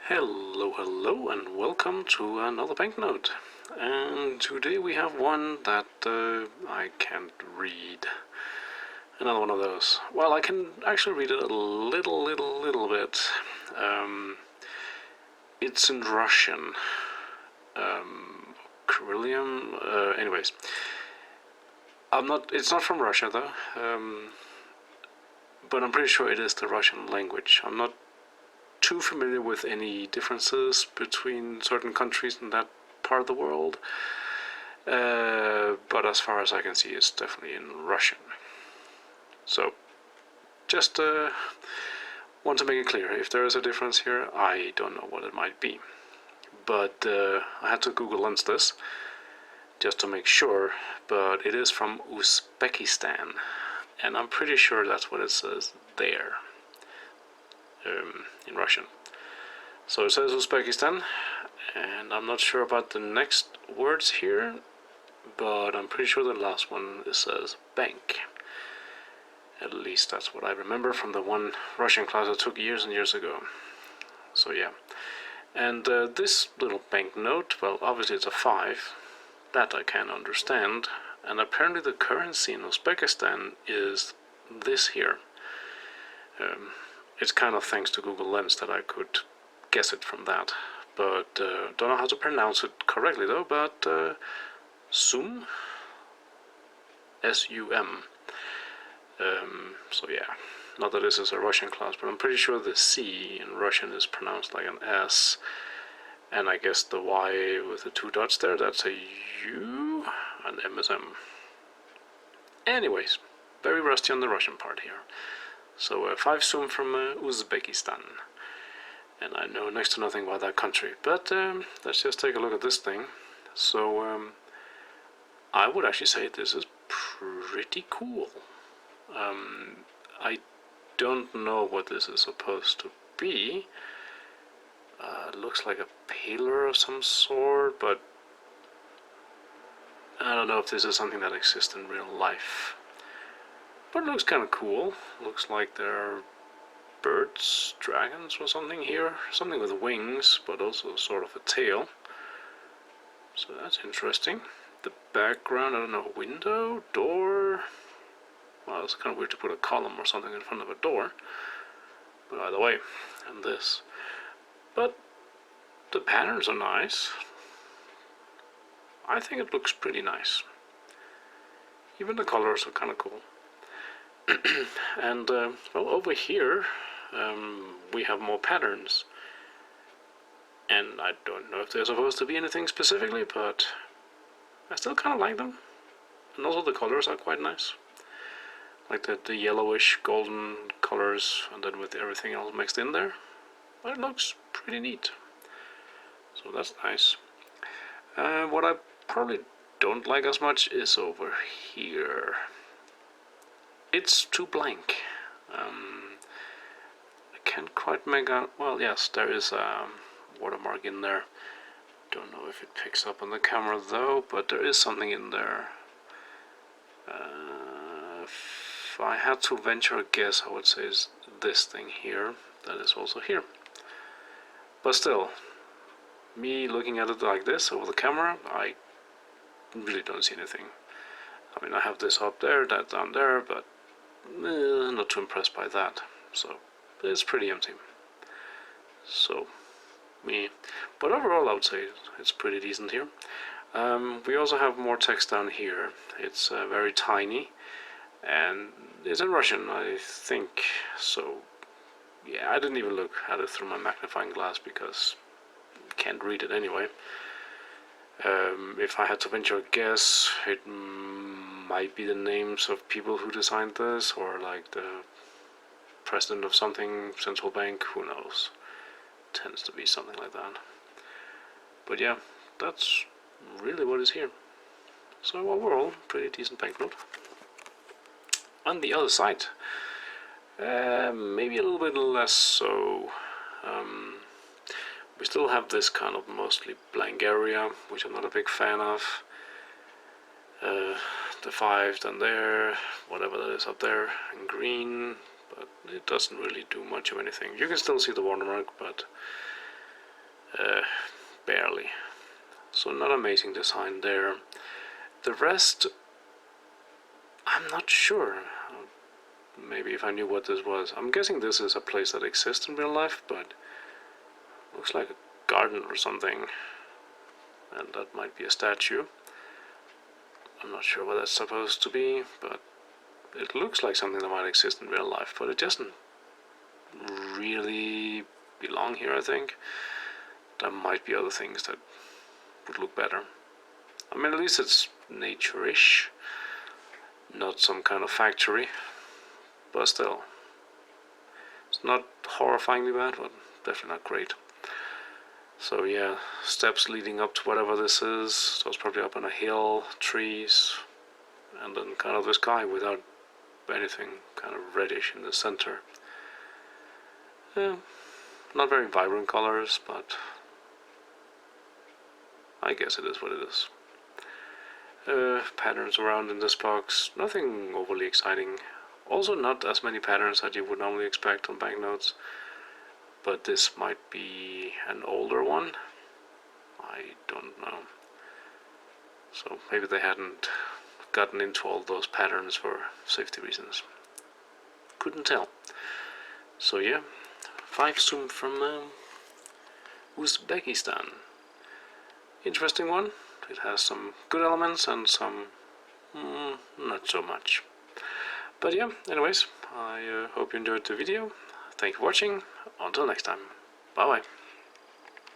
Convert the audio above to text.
Hello, and welcome to another banknote. And today we have one that I can't read. Another one of those. Well, I can actually read it a little bit. It's in Russian. Cyrillium. Anyways, I'm not. It's not from Russia though. But I'm pretty sure it is the Russian language. I'm not too familiar with any differences between certain countries in that part of the world. But as far as I can see, it's definitely in Russian. So, just want to make it clear, if there is a difference here, I don't know what it might be. But I had to Google Lens this, just to make sure, but it is from Uzbekistan, and I'm pretty sure that's what it says there. In Russian. So it says Uzbekistan, and I'm not sure about the next words here, but I'm pretty sure the last one says bank. At least that's what I remember from the one Russian class I took years and years ago. So yeah. And this little banknote, well, obviously it's a 5. That I can understand. And apparently the currency in Uzbekistan is this here. It's kind of thanks to Google Lens that I could guess it from that. But don't know how to pronounce it correctly though, but Sum? S-U-M. So yeah, not that this is a Russian class, but I'm pretty sure the C in Russian is pronounced like an S. And I guess the Y with the 2 dots there, that's a U, and M is M. Anyways, very rusty on the Russian part here. So 5 Sum from Uzbekistan. And I know next to nothing about that country. But let's just take a look at this thing. So I would actually say this is pretty cool. I don't know what this is supposed to be. It looks like a paler of some sort, but I don't know if this is something that exists in real life. But it looks kind of cool. Looks like there are birds, dragons or something here. Something with wings, but also sort of a tail. So that's interesting. The background, I don't know, window, door. Well, it's kind of weird to put a column or something in front of a door. But either way, and this. But the patterns are nice. I think it looks pretty nice. Even the colors are kind of cool. And well, over here we have more patterns, and I don't know if they're supposed to be anything specifically, but I still kind of like them. And also the colors are quite nice, like the yellowish golden colors, and then with everything else mixed in there. But it looks pretty neat, so that's nice. What I probably don't like as much is over here. It's too blank. I can't quite make out. Well, yes, there is a watermark in there. Don't know if it picks up on the camera though, but there is something in there. If I had to venture a guess, I would say it's this thing here that is also here. But still, me looking at it like this over the camera, I really don't see anything. I mean, I have this up there, that down there, but not too impressed by that. So it's pretty empty. So me, but overall I would say it's pretty decent here. We also have more text down here. It's very tiny, and it's in Russian, I think. So yeah, I didn't even look at it through my magnifying glass because I can't read it anyway. If I had to venture a guess, it might be the names of people who designed this, or like the president of something, central bank, who knows. Tends to be something like that. But yeah, that's really what is here. So overall, pretty decent banknote. On the other side, maybe a little bit less so. We still have this kind of mostly blank area, which I'm not a big fan of. The 5 down there, whatever that is up there in green, but it doesn't really do much of anything. You can still see the watermark, but barely. So not amazing design there. The rest, I'm not sure. Maybe if I knew what this was. I'm guessing this is a place that exists in real life, but looks like a garden or something. And that might be a statue. I'm not sure what that's supposed to be, but it looks like something that might exist in real life, but it doesn't really belong here, I think. There might be other things that would look better. I mean, at least it's nature-ish, not some kind of factory, but still. It's not horrifyingly bad, but definitely not great. So yeah, steps leading up to whatever this is. So it's probably up on a hill, trees, and then kind of the sky without anything kind of reddish in the center. Yeah, not very vibrant colors, but I guess it is what it is. Patterns around in this box, nothing overly exciting. Also not as many patterns that you would normally expect on banknotes, but this might be an older one. I don't know. So maybe they hadn't gotten into all those patterns for safety reasons. Couldn't tell. So yeah, 5 zoom from Uzbekistan. Interesting one. It has some good elements and some not so much. But yeah, anyways, I hope you enjoyed the video. Thank you for watching. Until next time. Bye bye.